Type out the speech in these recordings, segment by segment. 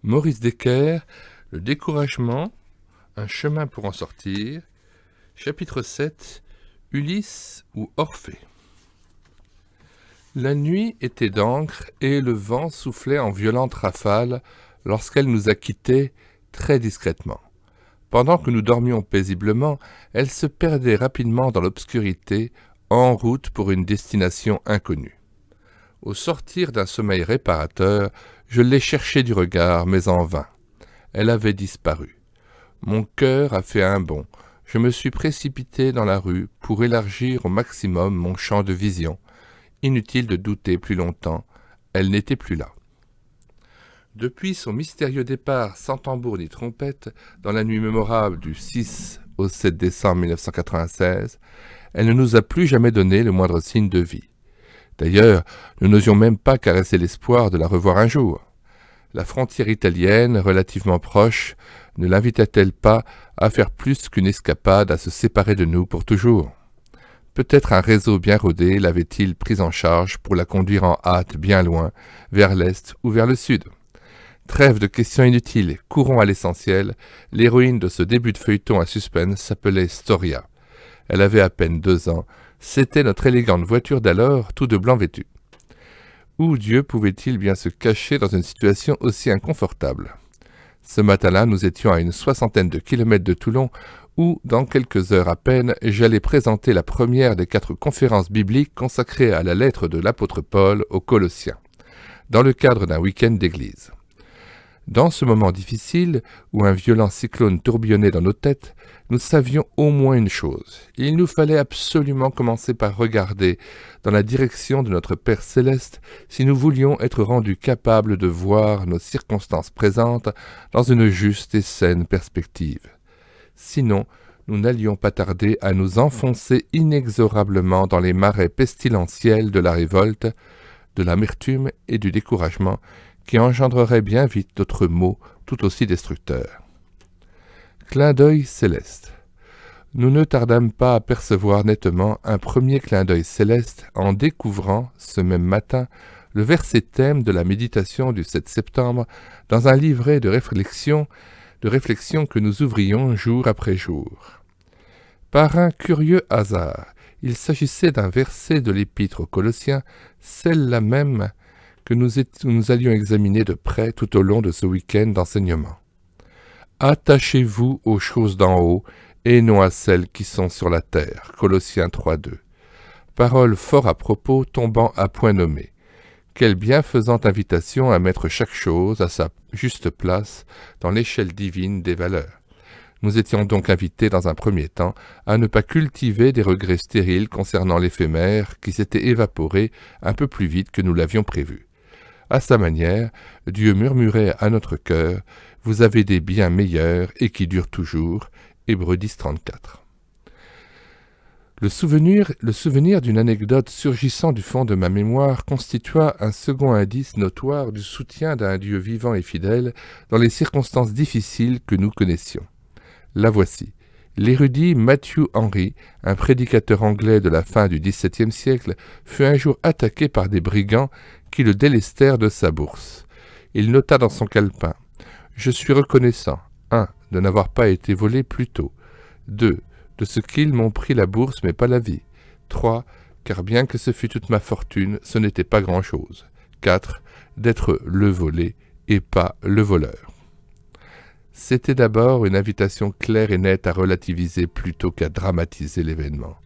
Maurice Decker, Le découragement, un chemin pour en sortir. Chapitre 7, Ulysse ou Orphée. La nuit était d'encre et le vent soufflait en violentes rafales lorsqu'elle nous a quittés très discrètement. Pendant que nous dormions paisiblement, elle se perdait rapidement dans l'obscurité, en route pour une destination inconnue. Au sortir d'un sommeil réparateur, je l'ai cherchée du regard, mais en vain. Elle avait disparu. Mon cœur a fait un bond. Je me suis précipité dans la rue pour élargir au maximum mon champ de vision. Inutile de douter plus longtemps, elle n'était plus là. Depuis son mystérieux départ sans tambour ni trompette, dans la nuit mémorable du 6 au 7 décembre 1996, elle ne nous a plus jamais donné le moindre signe de vie. D'ailleurs, nous n'osions même pas caresser l'espoir de la revoir un jour. La frontière italienne, relativement proche, ne l'invitait-elle pas à faire plus qu'une escapade à se séparer de nous pour toujours ? Peut-être un réseau bien rodé l'avait-il prise en charge pour la conduire en hâte bien loin, vers l'est ou vers le sud. Trêve de questions inutiles, courons à l'essentiel, l'héroïne de ce début de feuilleton à suspense s'appelait Storia. Elle avait à peine 2 ans, c'était notre élégante voiture d'alors, tout de blanc vêtue. Où Dieu pouvait-il bien se cacher dans une situation aussi inconfortable ? Ce matin-là, nous étions à une 60aine de kilomètres de Toulon, où, dans quelques heures à peine, j'allais présenter la première des 4 conférences bibliques consacrées à la lettre de l'apôtre Paul aux Colossiens, dans le cadre d'un week-end d'église. Dans ce moment difficile, où un violent cyclone tourbillonnait dans nos têtes, nous savions au moins une chose. Il nous fallait absolument commencer par regarder dans la direction de notre Père Céleste si nous voulions être rendus capables de voir nos circonstances présentes dans une juste et saine perspective. Sinon, nous n'allions pas tarder à nous enfoncer inexorablement dans les marais pestilentiels de la révolte, de l'amertume et du découragement, qui engendrerait bien vite d'autres maux tout aussi destructeurs. Clin d'œil céleste. Nous ne tardâmes pas à percevoir nettement un premier clin d'œil céleste en découvrant, ce même matin, le verset thème de la méditation du 7 septembre dans un livret de réflexion que nous ouvrions jour après jour. Par un curieux hasard, il s'agissait d'un verset de l'épître aux Colossiens, celle-là même que nous allions examiner de près tout au long de ce week-end d'enseignement. Attachez-vous aux choses d'en haut et non à celles qui sont sur la terre. Colossiens 3.2. Parole fort à propos tombant à point nommé. Quelle bienfaisante invitation à mettre chaque chose à sa juste place dans l'échelle divine des valeurs. Nous étions donc invités dans un premier temps à ne pas cultiver des regrets stériles concernant l'éphémère qui s'était évaporé un peu plus vite que nous l'avions prévu. À sa manière, Dieu murmurait à notre cœur « Vous avez des biens meilleurs et qui durent toujours » Hébreux 10.34. Le souvenir d'une anecdote surgissant du fond de ma mémoire constitua un second indice notoire du soutien d'un Dieu vivant et fidèle dans les circonstances difficiles que nous connaissions. La voici. L'érudit Matthew Henry, un prédicateur anglais de la fin du XVIIe siècle, fut un jour attaqué par des brigands qui le délestèrent de sa bourse. Il nota dans son calepin « Je suis reconnaissant, 1. de n'avoir pas été volé plus tôt, 2. de ce qu'ils m'ont pris la bourse mais pas la vie, 3. car bien que ce fût toute ma fortune, ce n'était pas grand-chose, 4. d'être le volé et pas le voleur. » C'était d'abord une invitation claire et nette à relativiser plutôt qu'à dramatiser l'événement.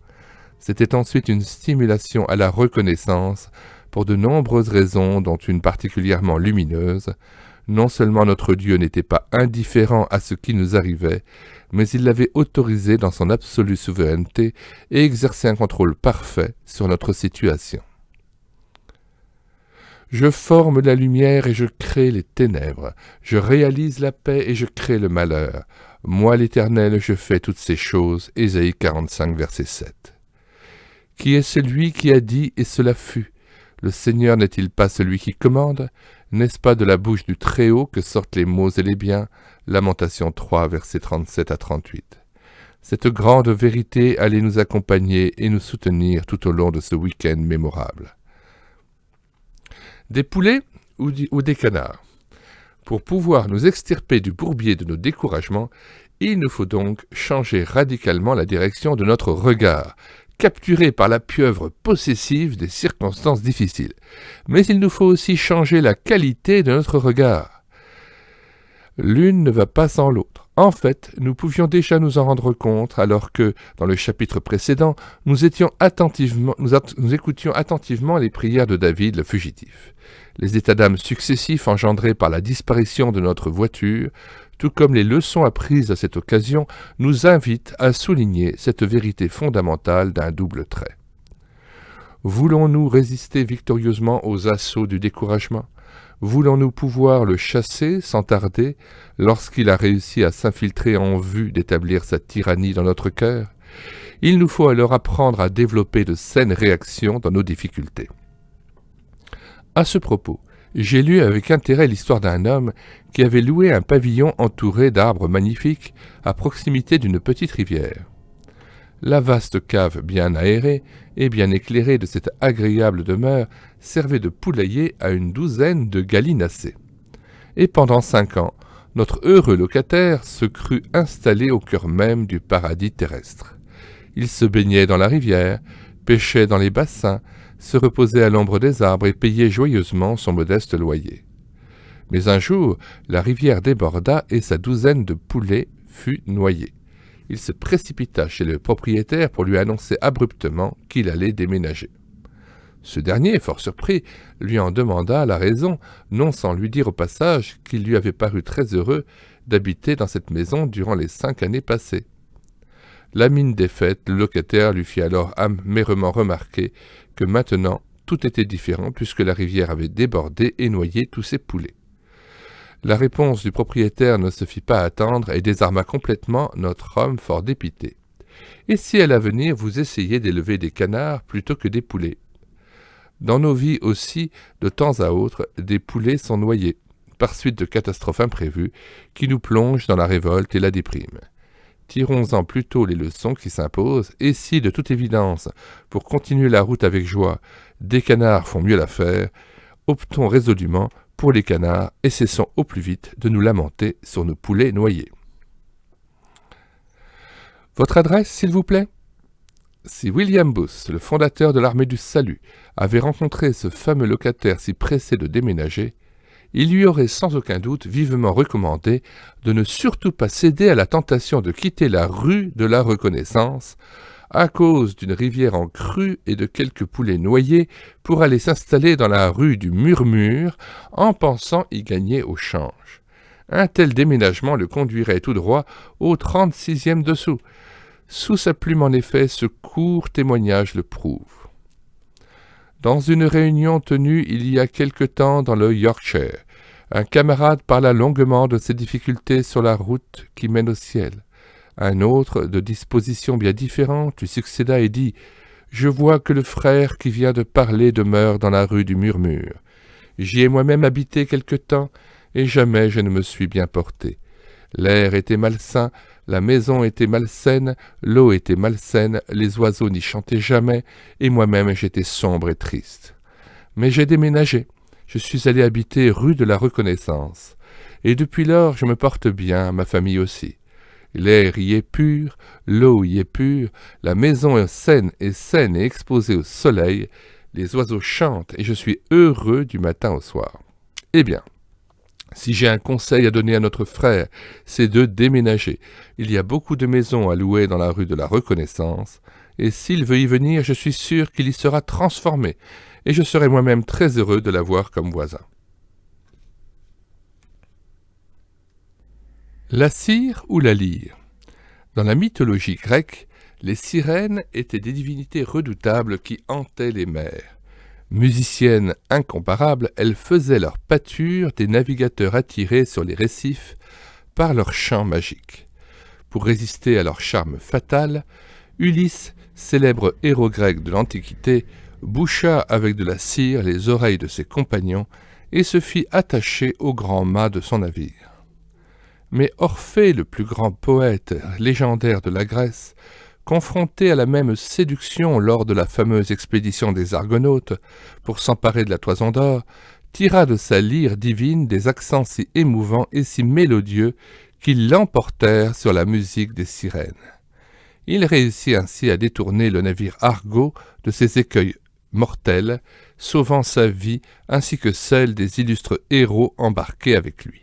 C'était ensuite une stimulation à la reconnaissance pour de nombreuses raisons, dont une particulièrement lumineuse. Non seulement notre Dieu n'était pas indifférent à ce qui nous arrivait, mais il l'avait autorisé dans son absolue souveraineté et exerçait un contrôle parfait sur notre situation. Je forme la lumière et je crée les ténèbres. Je réalise la paix et je crée le malheur. Moi, l'Éternel, je fais toutes ces choses. Ésaïe 45, verset 7. Qui est celui qui a dit et cela fut ? Le Seigneur n'est-il pas celui qui commande ? N'est-ce pas de la bouche du Très-Haut que sortent les maux et les biens ? Lamentation 3, versets 37 à 38. Cette grande vérité allait nous accompagner et nous soutenir tout au long de ce week-end mémorable. Des poulets ou des canards ? Pour pouvoir nous extirper du bourbier de nos découragements, il nous faut donc changer radicalement la direction de notre regard, capturé par la pieuvre possessive des circonstances difficiles. Mais il nous faut aussi changer la qualité de notre regard. L'une ne va pas sans l'autre. En fait, nous pouvions déjà nous en rendre compte alors que, dans le chapitre précédent, nous écoutions attentivement les prières de David le fugitif. Les états d'âme successifs engendrés par la disparition de notre voiture, tout comme les leçons apprises à cette occasion, nous invitent à souligner cette vérité fondamentale d'un double trait. Voulons-nous résister victorieusement aux assauts du découragement ? Voulons-nous pouvoir le chasser sans tarder lorsqu'il a réussi à s'infiltrer en vue d'établir sa tyrannie dans notre cœur ? Il nous faut alors apprendre à développer de saines réactions dans nos difficultés. À ce propos, j'ai lu avec intérêt l'histoire d'un homme qui avait loué un pavillon entouré d'arbres magnifiques à proximité d'une petite rivière. La vaste cave bien aérée et bien éclairée de cette agréable demeure servait de poulailler à une douzaine de gallinacés. Et pendant 5 ans, notre heureux locataire se crut installé au cœur même du paradis terrestre. Il se baignait dans la rivière, pêchait dans les bassins, se reposait à l'ombre des arbres et payait joyeusement son modeste loyer. Mais un jour, la rivière déborda et sa douzaine de poulets fut noyée. Il se précipita chez le propriétaire pour lui annoncer abruptement qu'il allait déménager. Ce dernier, fort surpris, lui en demanda la raison, non sans lui dire au passage qu'il lui avait paru très heureux d'habiter dans cette maison durant les 5 années passées. La mine défaite, le locataire lui fit alors amèrement remarquer que maintenant tout était différent puisque la rivière avait débordé et noyé tous ses poulets. La réponse du propriétaire ne se fit pas attendre et désarma complètement notre homme fort dépité. « Et si à l'avenir vous essayez d'élever des canards plutôt que des poulets ?» Dans nos vies aussi, de temps à autre, des poulets sont noyés, par suite de catastrophes imprévues qui nous plongent dans la révolte et la déprime. Tirons-en plutôt les leçons qui s'imposent, et si, de toute évidence, pour continuer la route avec joie, des canards font mieux l'affaire, optons résolument pour les canards et cessons au plus vite de nous lamenter sur nos poulets noyés. Votre adresse, s'il vous plaît ? Si William Booth, le fondateur de l'Armée du Salut, avait rencontré ce fameux locataire si pressé de déménager, il lui aurait sans aucun doute vivement recommandé de ne surtout pas céder à la tentation de quitter la rue de la Reconnaissance à cause d'une rivière en crue et de quelques poulets noyés pour aller s'installer dans la rue du Murmure en pensant y gagner au change. Un tel déménagement le conduirait tout droit au 36e dessous. Sous sa plume en effet, ce court témoignage le prouve. Dans une réunion tenue il y a quelque temps dans le Yorkshire, un camarade parla longuement de ses difficultés sur la route qui mène au ciel. Un autre, de disposition bien différente, lui succéda et dit « Je vois que le frère qui vient de parler demeure dans la rue du Murmure. J'y ai moi-même habité quelque temps, et jamais je ne me suis bien porté. L'air était malsain, la maison était malsaine, l'eau était malsaine, les oiseaux n'y chantaient jamais, et moi-même j'étais sombre et triste. Mais j'ai déménagé, je suis allé habiter rue de la Reconnaissance, et depuis lors je me porte bien, ma famille aussi. L'air y est pur, l'eau y est pure, la maison est saine et exposée au soleil, les oiseaux chantent et je suis heureux du matin au soir. Eh bien, si j'ai un conseil à donner à notre frère, c'est de déménager. Il y a beaucoup de maisons à louer dans la rue de la Reconnaissance, et s'il veut y venir, je suis sûr qu'il y sera transformé, et je serai moi-même très heureux de l'avoir comme voisin. La cire ou la lyre ? Dans la mythologie grecque, les sirènes étaient des divinités redoutables qui hantaient les mers. Musiciennes incomparables, elles faisaient leur pâture des navigateurs attirés sur les récifs par leur chant magique. Pour résister à leur charme fatal, Ulysse, célèbre héros grec de l'Antiquité, boucha avec de la cire les oreilles de ses compagnons et se fit attacher au grand mât de son navire. Mais Orphée, le plus grand poète légendaire de la Grèce, confronté à la même séduction lors de la fameuse expédition des Argonautes pour s'emparer de la Toison d'Or, tira de sa lyre divine des accents si émouvants et si mélodieux qu'ils l'emportèrent sur la musique des sirènes. Il réussit ainsi à détourner le navire Argo de ses écueils mortels, sauvant sa vie ainsi que celle des illustres héros embarqués avec lui.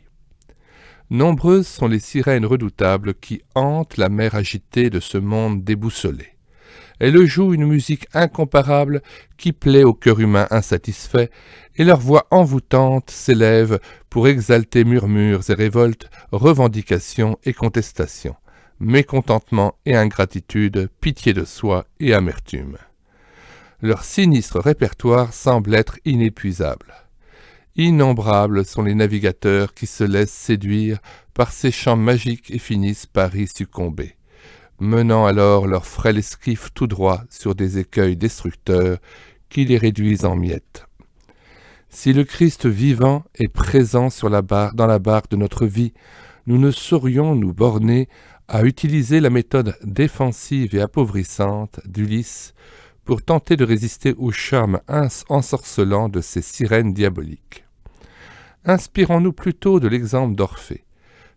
Nombreuses sont les sirènes redoutables qui hantent la mer agitée de ce monde déboussolé. Elles jouent une musique incomparable qui plaît au cœur humain insatisfait, et leur voix envoûtante s'élève pour exalter murmures et révoltes, revendications et contestations, mécontentement et ingratitude, pitié de soi et amertume. Leur sinistre répertoire semble être inépuisable. Innombrables sont les navigateurs qui se laissent séduire par ces chants magiques et finissent par y succomber, menant alors leur frêle esquif tout droit sur des écueils destructeurs qui les réduisent en miettes. Si le Christ vivant est présent dans la barque de notre vie, nous ne saurions nous borner à utiliser la méthode défensive et appauvrissante d'Ulysse pour tenter de résister au charme ensorcelant de ces sirènes diaboliques. Inspirons-nous plutôt de l'exemple d'Orphée.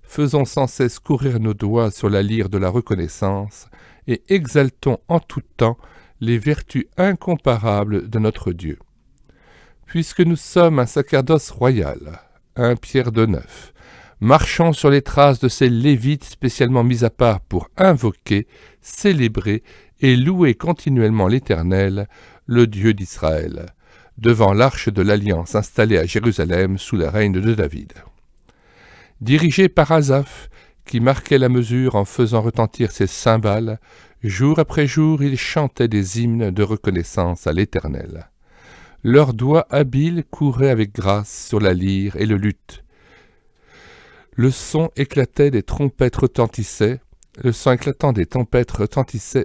Faisons sans cesse courir nos doigts sur la lyre de la reconnaissance et exaltons en tout temps les vertus incomparables de notre Dieu. Puisque nous sommes un sacerdoce royal, un Pierre de Neuf, marchons sur les traces de ces Lévites spécialement mis à part pour invoquer, célébrer et louer continuellement l'Éternel, le Dieu d'Israël, devant l'arche de l'Alliance installée à Jérusalem sous le règne de David. Dirigé par Asaph, qui marquait la mesure en faisant retentir ses cymbales, jour après jour il chantait des hymnes de reconnaissance à l'Éternel. Leurs doigts habiles couraient avec grâce sur la lyre et le luth. Le son éclatant des trompettes retentissait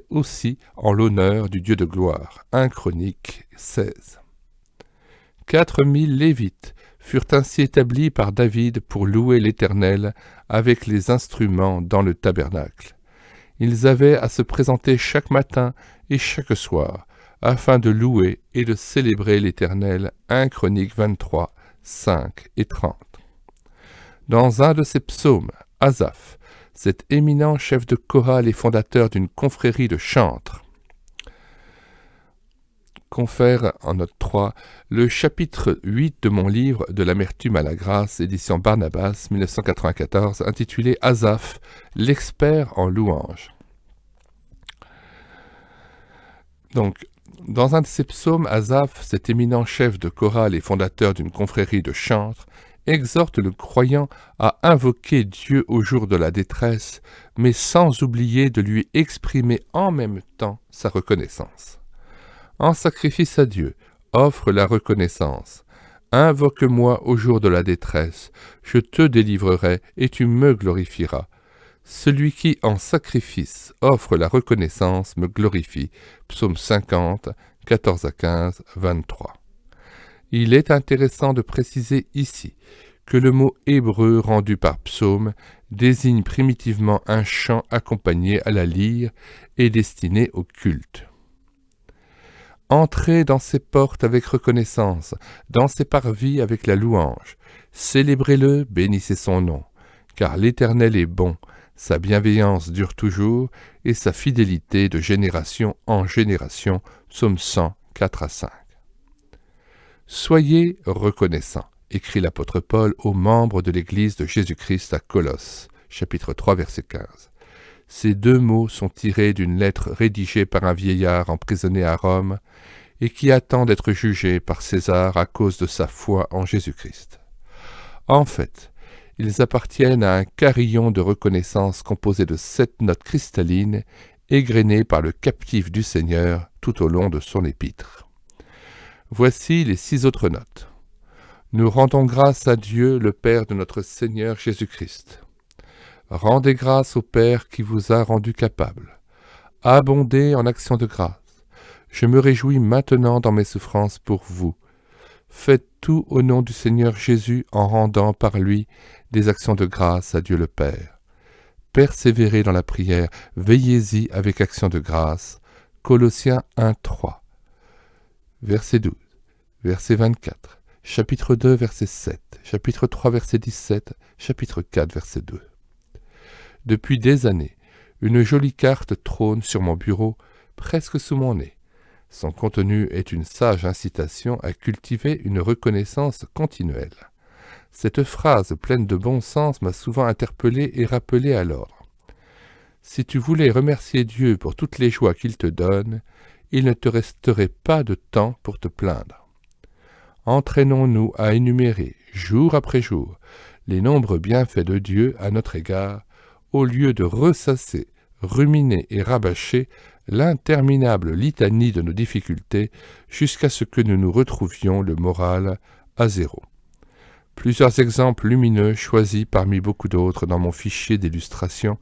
aussi en l'honneur du Dieu de gloire. 1 Chroniques 16. 4000 Lévites furent ainsi établis par David pour louer l'Éternel avec les instruments dans le tabernacle. Ils avaient à se présenter chaque matin et chaque soir, afin de louer et de célébrer l'Éternel. 1 Chroniques 23, 5 et 30. Dans un de ses psaumes, Asaph, cet éminent chef de chorale et fondateur d'une confrérie de chantres, confère en note 3 le chapitre 8 de mon livre « De l'amertume à la grâce », édition Barnabas, 1994, intitulé « Asaph, l'expert en louanges ». Donc, dans un de ses psaumes, Asaph, cet éminent chef de chorale et fondateur d'une confrérie de chantres, exhorte le croyant à invoquer Dieu au jour de la détresse, mais sans oublier de lui exprimer en même temps sa reconnaissance. En sacrifice à Dieu, offre la reconnaissance. Invoque-moi au jour de la détresse, je te délivrerai et tu me glorifieras. Celui qui, en sacrifice, offre la reconnaissance me glorifie. Psaume 50, 14 à 15, 23. Il est intéressant de préciser ici que le mot hébreu rendu par psaume désigne primitivement un chant accompagné à la lyre et destiné au culte. Entrez dans ses portes avec reconnaissance, dans ses parvis avec la louange. Célébrez-le, bénissez son nom, car l'Éternel est bon, sa bienveillance dure toujours, et sa fidélité de génération en génération. Psaume 100, 4 à 5. Soyez reconnaissants, écrit l'apôtre Paul aux membres de l'Église de Jésus-Christ à Colosse, chapitre 3, verset 15. Ces deux mots sont tirés d'une lettre rédigée par un vieillard emprisonné à Rome et qui attend d'être jugé par César à cause de sa foi en Jésus-Christ. En fait, ils appartiennent à un carillon de reconnaissance composé de 7 notes cristallines égrenées par le captif du Seigneur tout au long de son épître. Voici les 6 autres notes. Nous rendons grâce à Dieu, le Père de notre Seigneur Jésus-Christ. Rendez grâce au Père qui vous a rendu capable. Abondez en actions de grâce. Je me réjouis maintenant dans mes souffrances pour vous. Faites tout au nom du Seigneur Jésus en rendant par lui des actions de grâce à Dieu le Père. Persévérez dans la prière, veillez-y avec action de grâce. Colossiens 1, 3. Verset 12, verset 24 chapitre 2, verset 7, chapitre 3, verset 17, chapitre 4, verset 2. Depuis des années, une jolie carte trône sur mon bureau, presque sous mon nez. Son contenu est une sage incitation à cultiver une reconnaissance continuelle. Cette phrase pleine de bon sens m'a souvent interpellé et rappelé à l'ordre. Si tu voulais remercier Dieu pour toutes les joies qu'il te donne, il ne te resterait pas de temps pour te plaindre. Entraînons-nous à énumérer, jour après jour, les nombreux bienfaits de Dieu à notre égard, au lieu de ressasser, ruminer et rabâcher l'interminable litanie de nos difficultés jusqu'à ce que nous nous retrouvions le moral à zéro. Plusieurs exemples lumineux choisis parmi beaucoup d'autres dans mon fichier d'illustration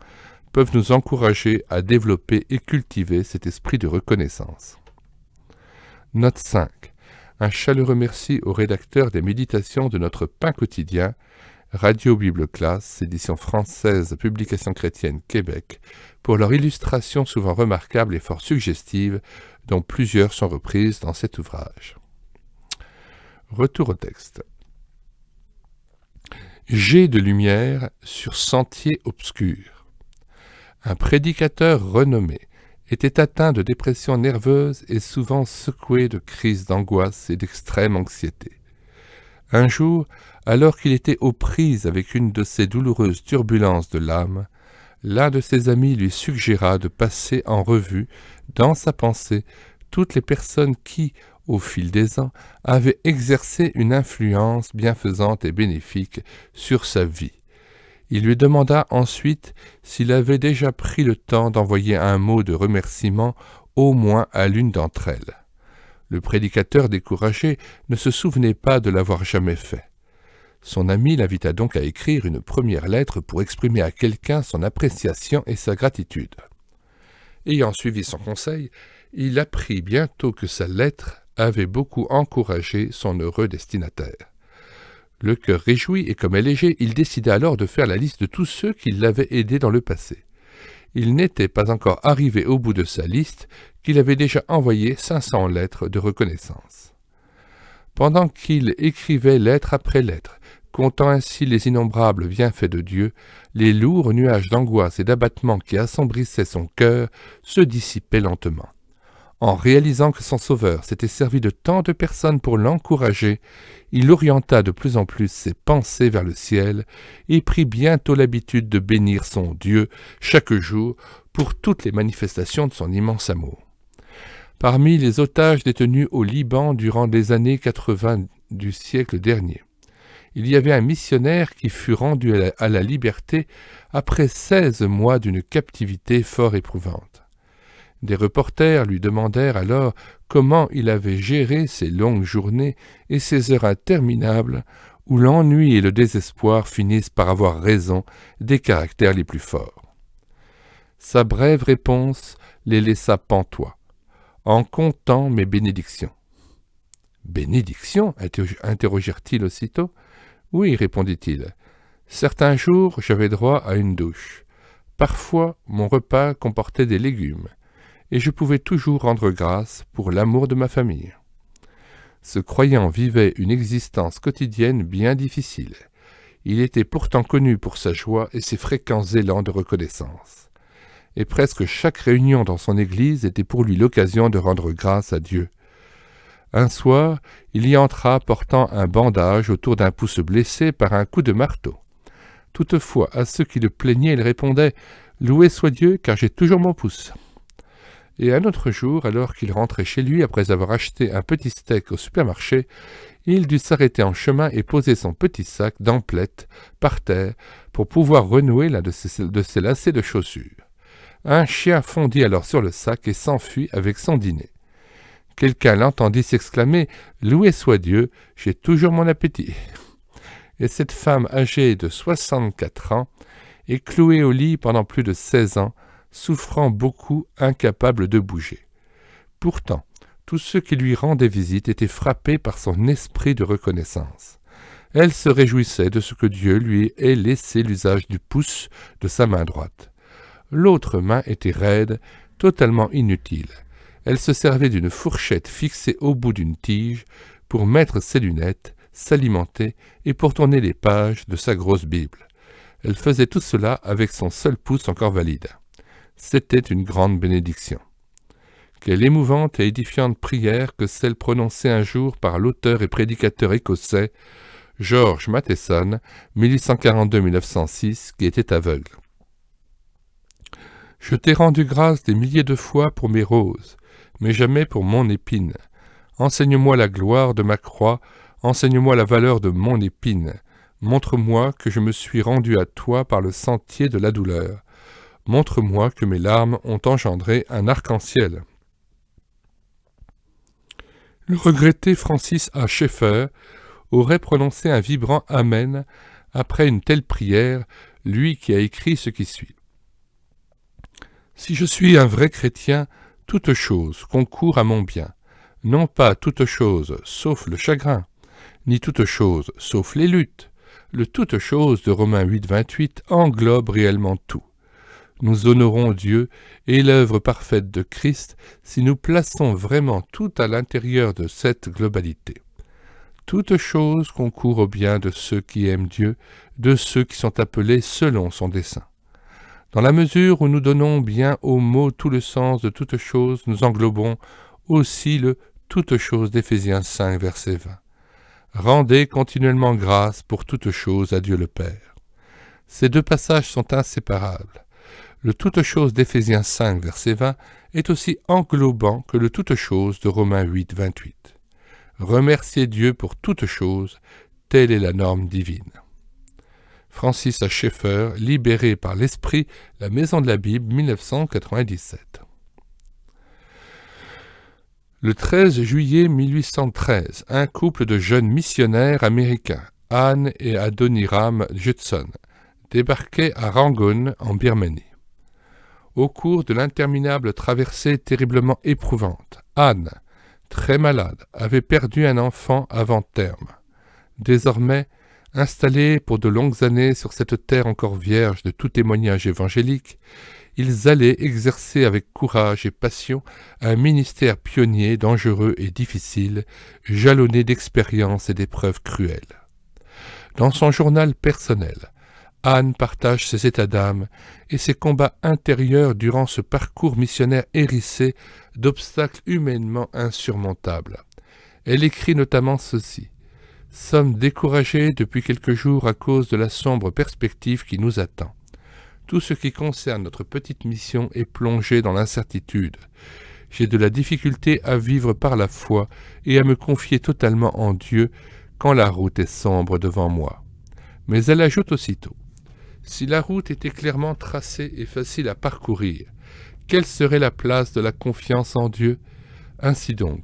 peuvent nous encourager à développer et cultiver cet esprit de reconnaissance. Note 5. Un chaleureux merci au rédacteur des méditations de notre pain quotidien, Radio Bible Classe, édition française, Publications chrétiennes, Québec, pour leur illustration souvent remarquable et fort suggestive, dont plusieurs sont reprises dans cet ouvrage. Retour au texte. Jet de lumière sur sentier obscur. Un prédicateur renommé était atteint de dépression nerveuse et souvent secoué de crises d'angoisse et d'extrême anxiété. Un jour, alors qu'il était aux prises avec une de ces douloureuses turbulences de l'âme, l'un de ses amis lui suggéra de passer en revue, dans sa pensée, toutes les personnes qui, au fil des ans, avaient exercé une influence bienfaisante et bénéfique sur sa vie. Il lui demanda ensuite s'il avait déjà pris le temps d'envoyer un mot de remerciement au moins à l'une d'entre elles. Le prédicateur découragé ne se souvenait pas de l'avoir jamais fait. Son ami l'invita donc à écrire une première lettre pour exprimer à quelqu'un son appréciation et sa gratitude. Ayant suivi son conseil, il apprit bientôt que sa lettre avait beaucoup encouragé son heureux destinataire. Le cœur réjoui et comme léger, il décida alors de faire la liste de tous ceux qui l'avaient aidé dans le passé. Il n'était pas encore arrivé au bout de sa liste qu'il avait déjà envoyé 500 lettres de reconnaissance. Pendant qu'il écrivait lettre après lettre, comptant ainsi les innombrables bienfaits de Dieu, les lourds nuages d'angoisse et d'abattement qui assombrissaient son cœur se dissipaient lentement. En réalisant que son Sauveur s'était servi de tant de personnes pour l'encourager, il orienta de plus en plus ses pensées vers le ciel et prit bientôt l'habitude de bénir son Dieu chaque jour pour toutes les manifestations de son immense amour. Parmi les otages détenus au Liban durant les années 80 du siècle dernier, il y avait un missionnaire qui fut rendu à la liberté après 16 mois d'une captivité fort éprouvante. Des reporters lui demandèrent alors comment il avait géré ces longues journées et ces heures interminables où l'ennui et le désespoir finissent par avoir raison des caractères les plus forts. Sa brève réponse les laissa pantois, en comptant mes bénédictions. « Bénédictions » interrogèrent-ils aussitôt. « Oui, répondit-il. Certains jours, j'avais droit à une douche. Parfois, mon repas comportait des légumes. Et je pouvais toujours rendre grâce pour l'amour de ma famille. » Ce croyant vivait une existence quotidienne bien difficile. Il était pourtant connu pour sa joie et ses fréquents élans de reconnaissance. Et presque chaque réunion dans son église était pour lui l'occasion de rendre grâce à Dieu. Un soir, il y entra portant un bandage autour d'un pouce blessé par un coup de marteau. Toutefois, à ceux qui le plaignaient, il répondait « Loué soit Dieu, car j'ai toujours mon pouce ». Et un autre jour, alors qu'il rentrait chez lui après avoir acheté un petit steak au supermarché, il dut s'arrêter en chemin et poser son petit sac d'emplettes par terre pour pouvoir renouer l'un de ses lacets de chaussures. Un chien fondit alors sur le sac et s'enfuit avec son dîner. Quelqu'un l'entendit s'exclamer « Loué soit Dieu, j'ai toujours mon appétit !» Et cette femme âgée de 64 ans est clouée au lit pendant plus de 16 ans, souffrant beaucoup, incapable de bouger. Pourtant, tous ceux qui lui rendaient visite étaient frappés par son esprit de reconnaissance. Elle se réjouissait de ce que Dieu lui ait laissé l'usage du pouce de sa main droite. L'autre main était raide, totalement inutile. Elle se servait d'une fourchette fixée au bout d'une tige pour mettre ses lunettes, s'alimenter et pour tourner les pages de sa grosse Bible. Elle faisait tout cela avec son seul pouce encore valide. C'était une grande bénédiction. Quelle émouvante et édifiante prière que celle prononcée un jour par l'auteur et prédicateur écossais George Matheson, 1842-1906, qui était aveugle. « Je t'ai rendu grâce des milliers de fois pour mes roses, mais jamais pour mon épine. Enseigne-moi la gloire de ma croix, enseigne-moi la valeur de mon épine. Montre-moi que je me suis rendu à toi par le sentier de la douleur. Montre-moi que mes larmes ont engendré un arc-en-ciel. » Le regretté Francis A. Schaeffer aurait prononcé un vibrant « Amen » après une telle prière, lui qui a écrit ce qui suit. « Si je suis un vrai chrétien, toute chose concourt à mon bien, non pas toute chose sauf le chagrin, ni toute chose sauf les luttes. Le toute chose de Romains 8, 28 englobe réellement tout. Nous honorons Dieu et l'œuvre parfaite de Christ si nous plaçons vraiment tout à l'intérieur de cette globalité. Toute chose concourt au bien de ceux qui aiment Dieu, de ceux qui sont appelés selon son dessein. Dans la mesure où nous donnons bien au mot tout le sens de toute chose, nous englobons aussi le « toute chose » d'Éphésiens 5, verset 20. Rendez continuellement grâce pour toute chose à Dieu le Père. Ces deux passages sont inséparables. Le « toute chose » d'Éphésiens 5, verset 20 est aussi englobant que le « toute chose » de Romains 8, 28. Remerciez Dieu pour toute chose, telle est la norme divine. Francis A. Schaeffer, Libéré par l'Esprit, La Maison de la Bible, 1997. Le 13 juillet 1813, un couple de jeunes missionnaires américains, Anne et Adoniram Judson, débarquaient à Rangoon, en Birmanie. Au cours de l'interminable traversée terriblement éprouvante, Anne, très malade, avait perdu un enfant avant terme. Désormais, installés pour de longues années sur cette terre encore vierge de tout témoignage évangélique, ils allaient exercer avec courage et passion un ministère pionnier, dangereux et difficile, jalonné d'expériences et d'épreuves cruelles. Dans son journal personnel, Anne partage ses états d'âme et ses combats intérieurs durant ce parcours missionnaire hérissé d'obstacles humainement insurmontables. Elle écrit notamment ceci. « Sommes découragés depuis quelques jours à cause de la sombre perspective qui nous attend. Tout ce qui concerne notre petite mission est plongé dans l'incertitude. J'ai de la difficulté à vivre par la foi et à me confier totalement en Dieu quand la route est sombre devant moi. » Mais elle ajoute aussitôt. Si la route était clairement tracée et facile à parcourir, quelle serait la place de la confiance en Dieu? Ainsi donc,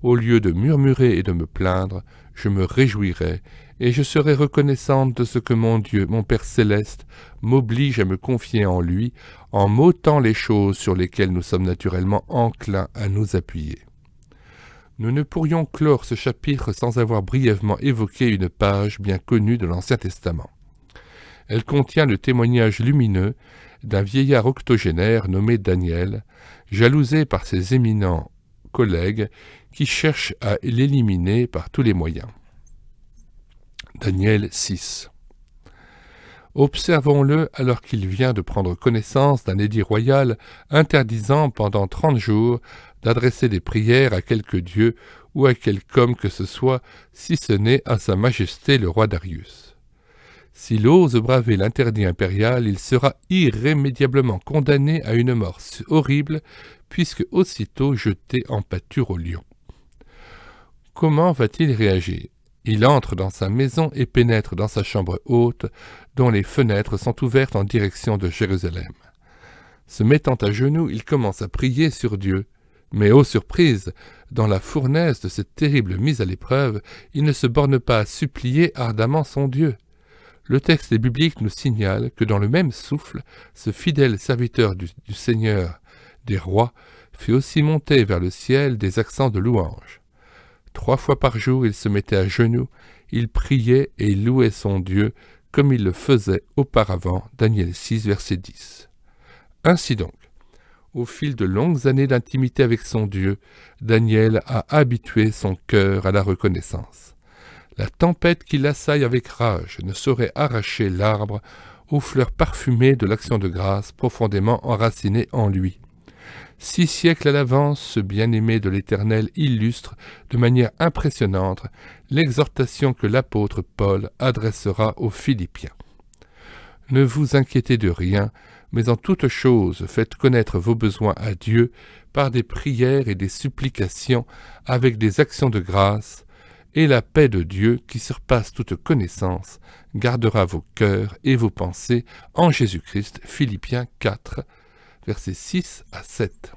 au lieu de murmurer et de me plaindre, je me réjouirais et je serais reconnaissante de ce que mon Dieu, mon Père céleste, m'oblige à me confier en lui en m'ôtant les choses sur lesquelles nous sommes naturellement enclins à nous appuyer. Nous ne pourrions clore ce chapitre sans avoir brièvement évoqué une page bien connue de l'Ancien Testament. Elle contient le témoignage lumineux d'un vieillard octogénaire nommé Daniel, jalousé par ses éminents collègues qui cherchent à l'éliminer par tous les moyens. Daniel 6. Observons-le alors qu'il vient de prendre connaissance d'un édit royal interdisant pendant 30 jours d'adresser des prières à quelque dieu ou à quelque homme que ce soit, si ce n'est à sa majesté le roi Darius. S'il ose braver l'interdit impérial, il sera irrémédiablement condamné à une mort horrible, puisque aussitôt jeté en pâture au lion. Comment va-t-il réagir? Il entre dans sa maison et pénètre dans sa chambre haute, dont les fenêtres sont ouvertes en direction de Jérusalem. Se mettant à genoux, il commence à prier sur Dieu. Mais, ô surprise, dans la fournaise de cette terrible mise à l'épreuve, il ne se borne pas à supplier ardemment son Dieu. Le texte biblique nous signale que dans le même souffle, ce fidèle serviteur du Seigneur des rois fait aussi monter vers le ciel des accents de louange. 3 fois par jour, il se mettait à genoux, il priait et il louait son Dieu, comme il le faisait auparavant, Daniel 6, verset 10. Ainsi donc, au fil de longues années d'intimité avec son Dieu, Daniel a habitué son cœur à la reconnaissance. La tempête qui l'assaille avec rage ne saurait arracher l'arbre aux fleurs parfumées de l'action de grâce profondément enracinées en lui. 6 siècles à l'avance, ce bien-aimé de l'Éternel illustre de manière impressionnante l'exhortation que l'apôtre Paul adressera aux Philippiens. Ne vous inquiétez de rien, mais en toute chose faites connaître vos besoins à Dieu par des prières et des supplications avec des actions de grâce, et la paix de Dieu, qui surpasse toute connaissance, gardera vos cœurs et vos pensées en Jésus-Christ. Philippiens 4, versets 6 à 7.